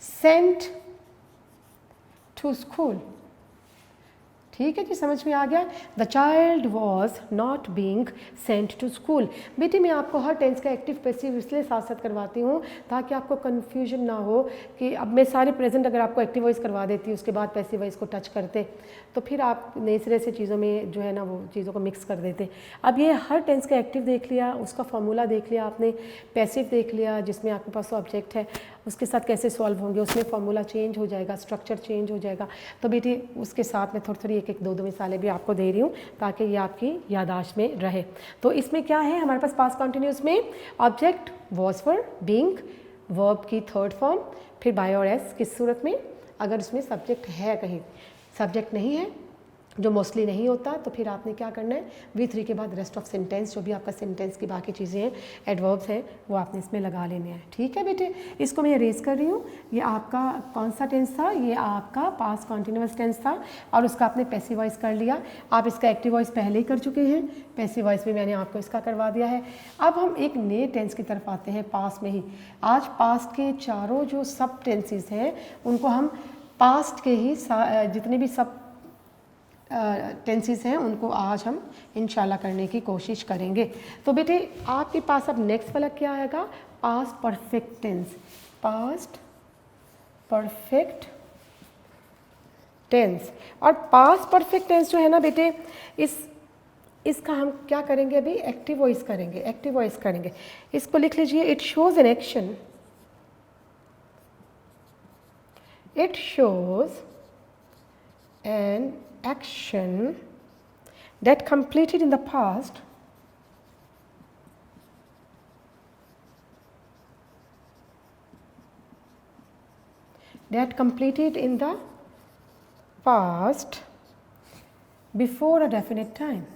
sent to school। ठीक है जी, समझ में आ गया। The child was not being sent to school. बेटे मैं आपको हर टेंस का एक्टिव पैसिव इसलिए साथ साथ करवाती हूँ ताकि आपको कन्फ्यूजन ना हो कि अब मैं सारे प्रेजेंट अगर आपको एक्टिव वॉइस करवा देती हूँ उसके बाद पैसिव वॉइस को टच करते तो फिर आप नए सिरे से चीज़ों में जो है ना वो चीज़ों को मिक्स कर देते। अब ये हर टेंस का एक्टिव देख लिया, उसका फॉर्मूला देख लिया आपने, पैसिव देख लिया जिसमें आपके पास ऑब्जेक्ट है, उसके साथ कैसे सॉल्व होंगे, उसमें फॉर्मूला चेंज हो जाएगा, स्ट्रक्चर चेंज हो जाएगा। तो बेटी उसके साथ में थोड़ी थोड़ी एक दो मिसालें भी आपको दे रही हूँ ताकि ये आपकी याददाश्त में रहे। तो इसमें क्या है हमारे पास पास्ट कंटिन्यूस में object was were being, verb की थर्ड फॉर्म, फिर बाय और एस किस सूरत में, अगर उसमें सब्जेक्ट है, कहीं सब्जेक्ट नहीं है जो मोस्टली नहीं होता, तो फिर आपने क्या करना है, V3 के बाद रेस्ट ऑफ सेंटेंस जो भी आपका सेंटेंस की बाकी चीज़ें हैं, एडवर्ब्स हैं, वो आपने इसमें लगा लेने हैं। ठीक है बेटे, इसको मैं रेस कर रही हूँ। ये आपका कौन सा टेंस था, ये आपका पास्ट कॉन्टिन्यूअस टेंस था और उसका आपने पैसिव वॉइस कर लिया। आप इसका एक्टिव वॉइस पहले ही कर चुके हैं, पैसिव वॉइस भी मैंने आपको इसका करवा दिया है। अब हम एक नए टेंस की तरफ आते हैं, पास्ट में ही। आज पास्ट के चारों जो सब टेंसेस हैं उनको हम पास्ट के ही जितने भी सब टेंसेस हैं उनको आज हम इंशाल्लाह करने की कोशिश करेंगे। तो बेटे आपके पास अब नेक्स्ट वाला क्या आएगा, past perfect tense. Past perfect tense, और पास्ट परफेक्ट टेंस जो है ना बेटे, इसका हम क्या करेंगे, अभी एक्टिव वॉइस करेंगे, एक्टिव वॉइस करेंगे। इसको लिख लीजिए, it shows an action, it shows an action that completed in the past before a definite time.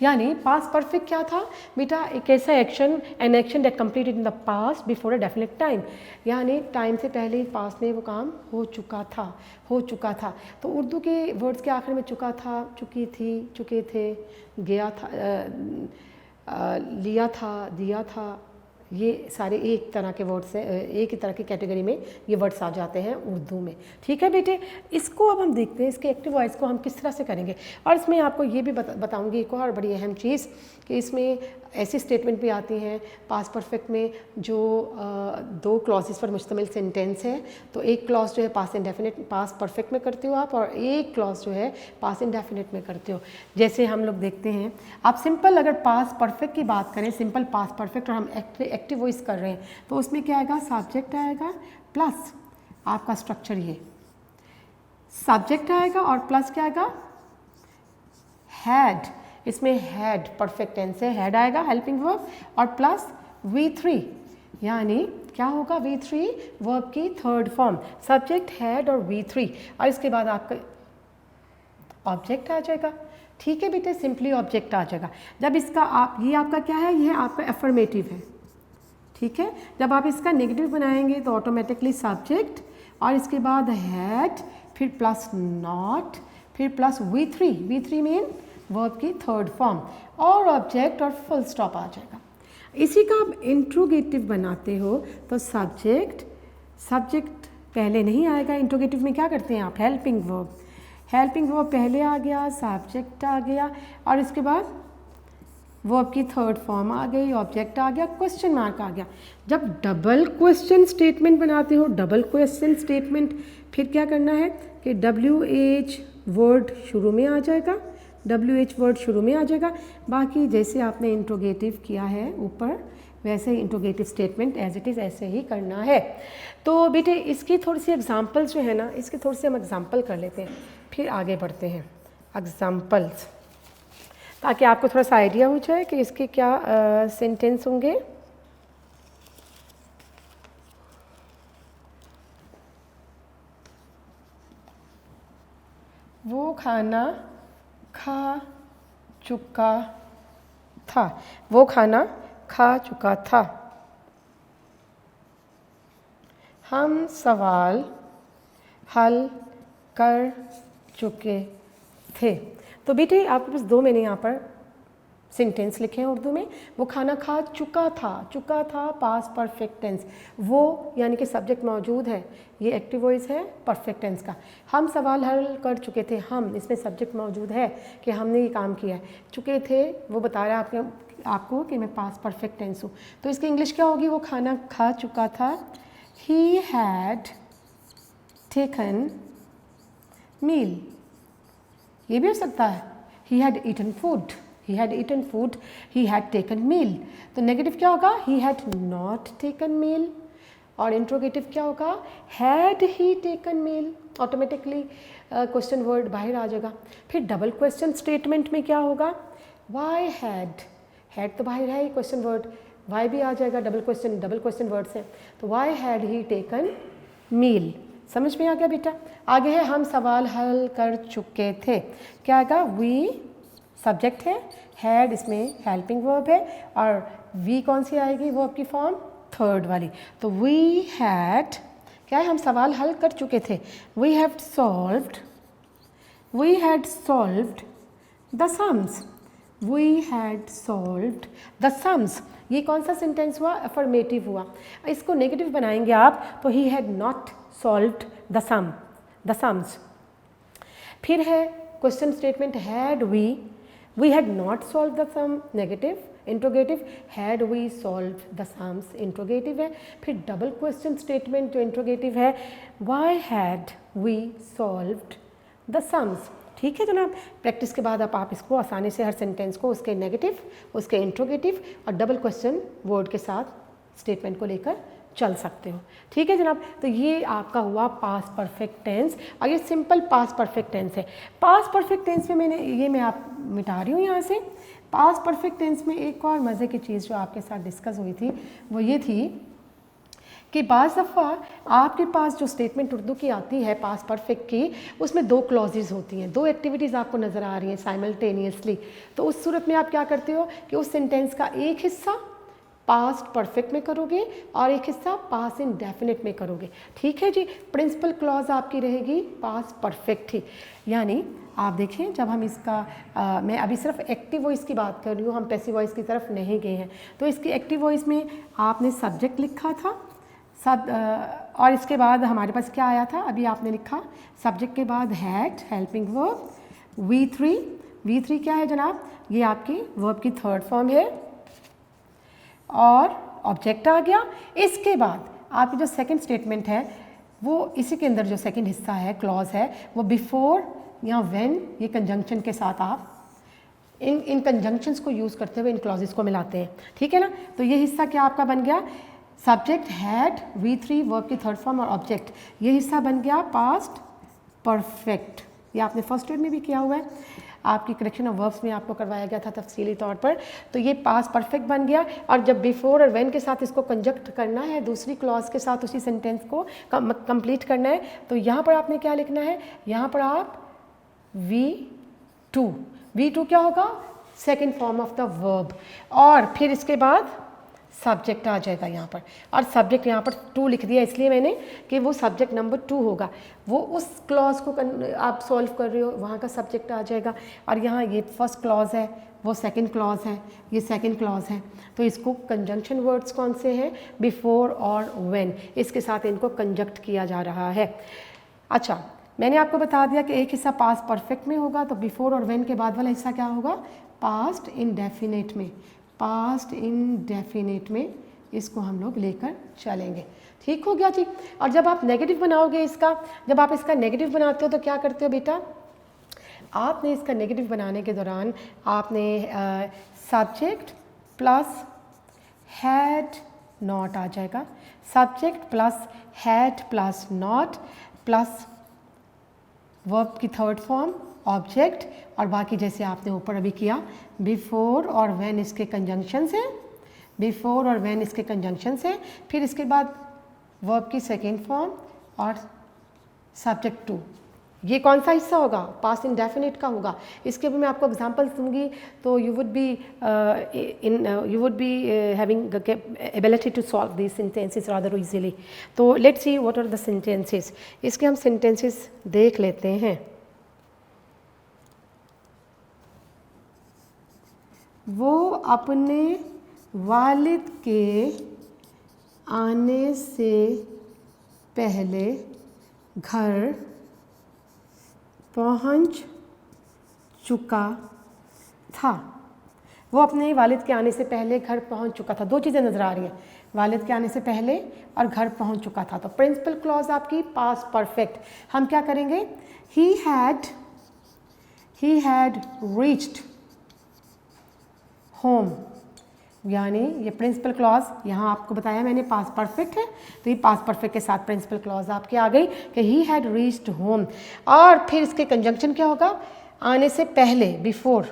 यानी पास्ट परफेक्ट क्या था बेटा, एक ऐसा action, N action that completed in the past before a definite time, यानी time से पहले past में वो काम हो चुका था। तो उर्दू के वर्ड्स के आखिर में चुका था, चुकी थी, चुके थे, गया था, लिया था, दिया था, ये सारे एक तरह के वर्ड्स हैं, एक ही तरह की कैटेगरी में ये वर्ड्स आ जाते हैं उर्दू में। ठीक है बेटे, इसको अब हम देखते हैं, इसके एक्टिव वॉइस को हम किस तरह से करेंगे। और इसमें आपको ये भी बताऊंगी एक और बड़ी अहम चीज़ कि इसमें ऐसी स्टेटमेंट भी आती हैं पास्ट परफेक्ट में जो दो क्लॉजेस पर मुश्तमिल सेंटेंस है। तो एक क्लॉज जो है पास्ट इंडेफिनिट पास्ट परफेक्ट में करते हो आप, और एक क्लॉज जो है पास्ट इंडेफिनिट में करते हो। जैसे हम लोग देखते हैं, आप सिंपल अगर पास्ट परफेक्ट की बात करें, सिंपल पास्ट परफेक्ट, और हम एक्टिव वॉइस कर रहे हैं, तो उसमें क्या आएगा, सब्जेक्ट आएगा प्लस आपका स्ट्रक्चर, ये सब्जेक्ट आएगा और प्लस क्या आएगा, हैड। इसमें हैड परफेक्ट टेंस है, हैड आएगा हेल्पिंग वर्ब, और प्लस V3, यानी क्या होगा, V3 वर्ब की थर्ड फॉर्म, सब्जेक्ट, हैड और V3, और इसके बाद आपका ऑब्जेक्ट आ जाएगा। ठीक है बेटे, सिंपली ऑब्जेक्ट आ जाएगा। जब इसका ये आपका क्या है, ये आपका एफर्मेटिव है। ठीक है, जब आप इसका नेगेटिव बनाएंगे तो ऑटोमेटिकली सब्जेक्ट और इसके बाद हैड, फिर प्लस नॉट, फिर प्लस V3 मीन वर्ब की थर्ड फॉर्म, और ऑब्जेक्ट और फुल स्टॉप आ जाएगा। इसी का आप इंट्रोगेटिव बनाते हो तो सब्जेक्ट पहले नहीं आएगा। इंट्रोगेटिव में क्या करते हैं आप, हेल्पिंग वर्ब पहले आ गया, सब्जेक्ट आ गया, और इसके बाद वर्ब की थर्ड फॉर्म आ गई, ऑब्जेक्ट आ गया, क्वेश्चन मार्क आ गया। जब डबल क्वेश्चन स्टेटमेंट बनाते हो, डबल क्वेश्चन स्टेटमेंट, फिर क्या करना है कि WH वर्ड शुरू में आ जाएगा, बाकी जैसे आपने इंट्रोगेटिव किया है ऊपर, वैसे ही interrogative statement as it is ऐसे ही करना है। तो बेटे इसकी थोड़ी सी एग्जांपल्स जो है ना, इसके थोड़ी सी हम एग्जांपल कर लेते हैं, फिर आगे बढ़ते हैं। एग्जांपल्स, ताकि आपको थोड़ा सा आइडिया हो जाए कि इसके क्या सेंटेंस होंगे। वो खाना खा चुका था, वो खाना खा चुका था। हम सवाल हल कर चुके थे। तो बेटे आपके पास दो मैंने यहाँ पर सेंटेंस लिखे हैं उर्दू में। वो खाना खा चुका था पास्ट परफेक्ट टेंस, वो यानी कि सब्जेक्ट मौजूद है, ये एक्टिव वॉइस है परफेक्ट टेंस का। हम सवाल हल कर चुके थे, हम इसमें सब्जेक्ट मौजूद है कि हमने ये काम किया है। चुके थे वो बता रहा है आपको कि मैं पास्ट परफेक्ट टेंस हूँ। तो इसकी इंग्लिश क्या होगी, वो खाना खा चुका था, ही हैड टेकन मील। ये भी हो सकता है, he had eaten food, he had taken meal। तो नेगेटिव क्या होगा, he had not taken meal, और इंट्रोगेटिव क्या होगा, had he taken meal। Automatically question word बाहर आ जाएगा। फिर डबल क्वेश्चन स्टेटमेंट में क्या होगा, why had तो बाहर है ही क्वेश्चन वर्ड, वाई भी आ जाएगा, डबल क्वेश्चन वर्ड्स हैं, तो वाई हैड ही टेकन मील। समझ में आ गया बेटा। आगे है हम सवाल हल कर चुके थे, क्या आएगा, वी सब्जेक्ट है, हैड इसमें हेल्पिंग वर्ब है, और वी कौन सी आएगी वर्ब की फॉर्म, थर्ड वाली। तो वी हैड, क्या है, हम सवाल हल कर चुके थे, we had solved the sums, we had solved the sums. ये कौन सा सेंटेंस हुआ, अफर्मेटिव हुआ। इसको नेगेटिव बनाएंगे आप तो he had not solved the sums. फिर है question statement, had we had not solve the sum, negative, interrogative, had we solve the sums, interrogative है। फिर डबल क्वेश्चन स्टेटमेंट जो इंट्रोगेटिव है, why had we solved the sums. ठीक है जनाब, practice के बाद आप इसको आसानी से हर सेंटेंस को उसके नेगेटिव, उसके इंट्रोगेटिव और डबल क्वेश्चन वर्ड के साथ स्टेटमेंट को लेकर चल सकते हो। ठीक है जनाब, तो ये आपका हुआ पास्ट परफेक्ट टेंस, और ये सिंपल पास्ट परफेक्ट टेंस है। पास्ट परफेक्ट टेंस में मैं आप मिटा रही हूँ यहाँ से। पास्ट परफेक्ट टेंस में एक और मज़े की चीज़ जो आपके साथ डिस्कस हुई थी वो ये थी कि बाज़ दफ़ा आपके पास जो स्टेटमेंट उर्दू की आती है पास्ट परफेक्ट की, उसमें दो क्लॉजेज होती हैं, दो एक्टिविटीज़ आपको नज़र आ रही हैं साइमल्टेनियसली। तो उस सूरत में आप क्या करते हो कि उस सेंटेंस का एक हिस्सा पास्ट परफेक्ट में करोगे और एक हिस्सा पास्ट इंडेफिनिट में करोगे। ठीक है जी, प्रिंसिपल क्लॉज आपकी रहेगी पास्ट परफेक्ट ही। यानी आप देखें, जब हम इसका मैं अभी सिर्फ एक्टिव वॉइस की बात कर रही हूँ, हम पैसिव वॉइस की तरफ नहीं गए हैं। तो इसकी एक्टिव वॉइस में आपने सब्जेक्ट लिखा था और इसके बाद हमारे पास क्या आया था, अभी आपने लिखा सब्जेक्ट के बाद हैड हेल्पिंग वर्ब, V3 क्या है जनाब, ये आपकी वर्ब की थर्ड फॉर्म है और ऑब्जेक्ट आ गया। इसके बाद आपकी जो सेकंड स्टेटमेंट है वो इसी के अंदर जो सेकंड हिस्सा है क्लॉज है वो बिफोर या व्हेन, ये कंजंक्शन के साथ आप इन कंजंक्शंस को यूज़ करते हुए इन क्लॉजेस को मिलाते हैं। ठीक है ना, तो ये हिस्सा क्या आपका बन गया, सब्जेक्ट हैड, V3 वर्ब की थर्ड फॉर्म और ऑब्जेक्ट, ये हिस्सा बन गया पास्ट परफेक्ट। ये आपने फर्स्ट ईयर में भी किया हुआ है, आपकी करेक्शन ऑफ वर्ब्स में आपको करवाया गया था तफसीली तौर पर। तो ये पास्ट परफेक्ट बन गया, और जब बिफोर और व्हेन के साथ इसको कंजक्ट करना है, दूसरी क्लॉज के साथ उसी सेंटेंस को कंप्लीट करना है, तो यहाँ पर आपने क्या लिखना है, यहाँ पर आप V2 क्या होगा, second form of the verb, और फिर इसके बाद सब्जेक्ट आ जाएगा यहाँ पर, और सब्जेक्ट यहाँ पर 2 लिख दिया इसलिए मैंने कि वो सब्जेक्ट नंबर 2 होगा, वो उस क्लॉज को आप सॉल्व कर रहे हो वहाँ का सब्जेक्ट आ जाएगा। और यहाँ ये फर्स्ट क्लॉज है, वो सेकंड क्लॉज है, ये सेकंड क्लॉज है। तो इसको कंजंक्शन वर्ड्स कौन से हैं, बिफोर और व्हेन, इसके साथ इनको कंजक्ट किया जा रहा है। अच्छा, मैंने आपको बता दिया कि एक हिस्सा पास्ट परफेक्ट में होगा, तो बिफोर और व्हेन के बाद वाला हिस्सा क्या होगा, पास्ट इंडेफिनिट में, पास्ट इंडेफिनिट में इसको हम लोग लेकर चलेंगे। ठीक हो गया जी। और जब आप नेगेटिव बनाओगे इसका, जब आप इसका नेगेटिव बनाते हो तो क्या करते हो बेटा, आपने इसका नेगेटिव बनाने के दौरान आपने सब्जेक्ट प्लस हैड नॉट आ जाएगा, subject plus had plus not plus verb की थर्ड फॉर्म ऑब्जेक्ट, और बाकी जैसे आपने ऊपर अभी किया बिफोर और व्हेन इसके कंजंक्शन से, बिफोर और व्हेन इसके कंजंक्शन से, फिर इसके बाद वर्ब की सेकेंड फॉर्म और सब्जेक्ट 2। ये कौन सा हिस्सा होगा, पास्ट इंडेफिनिट का होगा। इसके भी मैं आपको एग्जांपल्स दूंगी, तो you would be having ability to solve these sentences rather easily. तो let's see what are the sentences. इसके हम सेंटेंसेस देख लेते हैं। वो अपने वालिद के आने से पहले घर पहुंच चुका था। वो अपने वालिद के आने से पहले घर पहुंच चुका था। दो चीज़ें नज़र आ रही हैं, वालिद के आने से पहले और घर पहुंच चुका था। तो प्रिंसिपल क्लॉज आपकी पास्ट परफेक्ट। हम क्या करेंगे, ही हैड रीच्ड होम, यानी ये प्रिंसिपल क्लॉज यहाँ आपको बताया मैंने पास्ट परफेक्ट है, तो ये पास्ट परफेक्ट के साथ प्रिंसिपल क्लॉज आपके आ गई कि ही हैड रीच्ड होम। और फिर इसके कंजंक्शन क्या होगा, आने से पहले, बिफोर।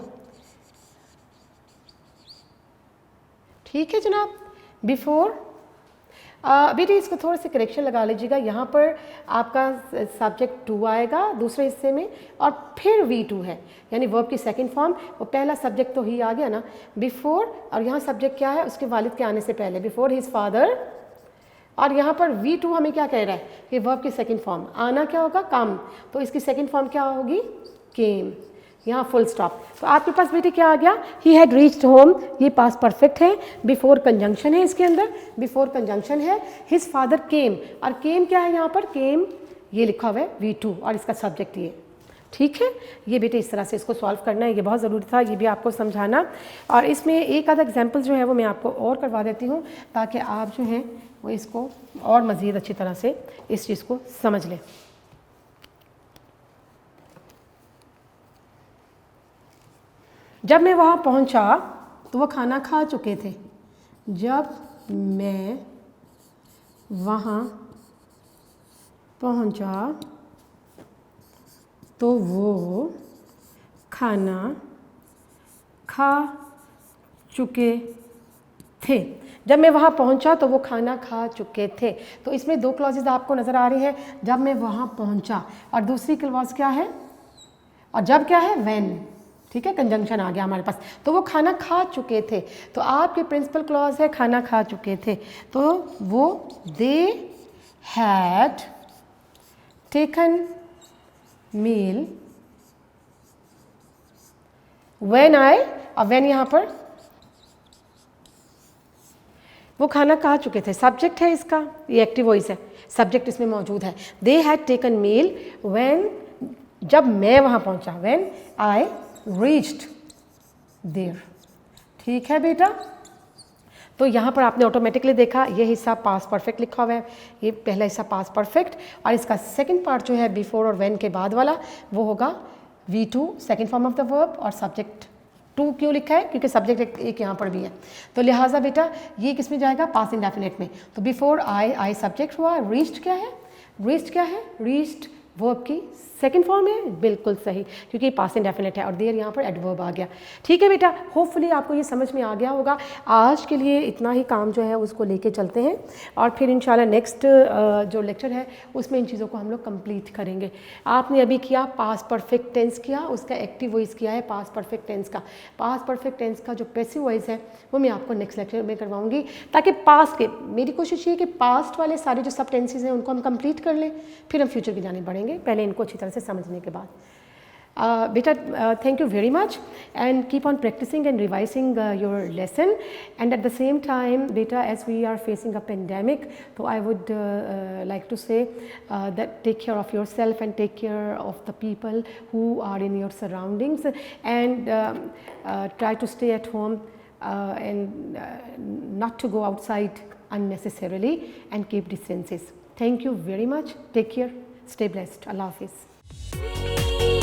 ठीक है जनाब। बिफोर। बेटे इसको थोड़ा सा करेक्शन लगा लीजिएगा, यहाँ पर आपका सब्जेक्ट टू आएगा दूसरे हिस्से में और फिर V2 है, यानी वर्ब की सेकंड फॉर्म। वो पहला सब्जेक्ट तो ही आ गया ना, बिफोर, और यहाँ सब्जेक्ट क्या है, उसके वालिद के आने से पहले, बिफोर हिज फादर। और यहाँ पर V2 हमें क्या कह रहा है कि वर्ब की सेकंड फॉर्म, आना क्या होगा, कम, तो इसकी सेकंड फॉर्म क्या होगी, केम, यहाँ फुल स्टॉप। तो आपके पास बेटे क्या आ गया, ही हैड रीच्ड होम, ये पास्ट परफेक्ट है, बिफोर कंजंक्शन है इसके अंदर, बिफोर कंजंक्शन है, हिज फादर केम, और केम क्या है यहाँ पर, केम ये लिखा हुआ है V2 और इसका सब्जेक्ट ये, ठीक है। ये बेटे इस तरह से इसको सॉल्व करना है, ये बहुत ज़रूरी था ये भी आपको समझाना। और इसमें एक आधा एग्जाम्पल जो है वो मैं आपको और करवा देती हूँ ताकि आप जो हैं वो इसको और मज़ीद अच्छी तरह से इस चीज़ को समझ लें। जब मैं वहाँ पहुँचा तो वो खाना खा चुके थे। जब मैं वहाँ पहुँचा तो वो खाना खा चुके थे। जब मैं वहाँ पहुँचा तो वो खाना खा चुके थे। तो इसमें दो क्लॉजेज आपको नज़र आ रही हैं, जब मैं वहाँ पहुँचा, और दूसरी क्लॉज क्या है, और जब क्या है, व्हेन, ठीक है, कंजंक्शन आ गया हमारे पास। तो वो खाना खा चुके थे, तो आपके प्रिंसिपल क्लॉज है खाना खा चुके थे, तो वो they had taken meal when I, और व्हेन यहाँ पर वो खाना खा चुके थे, सब्जेक्ट है इसका, ये एक्टिव वॉइस है, सब्जेक्ट इसमें मौजूद है। They had taken meal when, जब मैं वहाँ पहुँचा, व्हेन आई रीच्ड देयर, ठीक है बेटा। तो यहाँ पर आपने ऑटोमेटिकली देखा ये हिस्सा पास्ट परफेक्ट लिखा हुआ है, ये पहला हिस्सा पास्ट परफेक्ट, और इसका सेकंड पार्ट जो है बिफोर और व्हेन के बाद वाला वो होगा V2 second form of the verb, और सब्जेक्ट टू क्यों लिखा है, क्योंकि सब्जेक्ट एक यहाँ पर भी है। तो लिहाजा बेटा ये किस में जाएगा, पास्ट इंडेफिनिट में। तो बिफोर आई सब्जेक्ट हुआ, रीच्ड क्या है, रीच्ड क्या है, रीच्ड वर्ब की सेकंड फॉर्म है, बिल्कुल सही, क्योंकि पास्ट इंडेफिनिट है, और देयर यहाँ पर एडवर्ब आ गया। ठीक है बेटा, होपफुली आपको ये समझ में आ गया होगा। आज के लिए इतना ही काम जो है उसको लेके चलते हैं, और फिर इंशाल्लाह नेक्स्ट जो लेक्चर है उसमें इन चीज़ों को हम लोग कंप्लीट करेंगे। आपने अभी किया पास्ट परफेक्ट टेंस किया, उसका एक्टिव वॉइस किया है पास्ट परफेक्ट टेंस का। पास्ट परफेक्ट टेंस का जो पैसिव वॉइस है वो मैं आपको नेक्स्ट लेक्चर में करवाऊंगी, ताकि पास्ट के, मेरी कोशिश ये कि पास्ट वाले सारे जो सब टेंसेज हैं उनको हम कंप्लीट कर लें, फिर हम फ्यूचर की जानिब बढ़ेंगे, पहले इनको अच्छी तरह से समझने के बाद। Beta, thank you very much, and keep on practicing and revising your lesson. And at the same time, beta, as we are facing a pandemic, so I would like to say that take care of yourself and take care of the people who are in your surroundings, and try to stay at home and not to go outside unnecessarily, and keep distances. Thank you very much. Take care. Stay blessed. Allah Hafiz.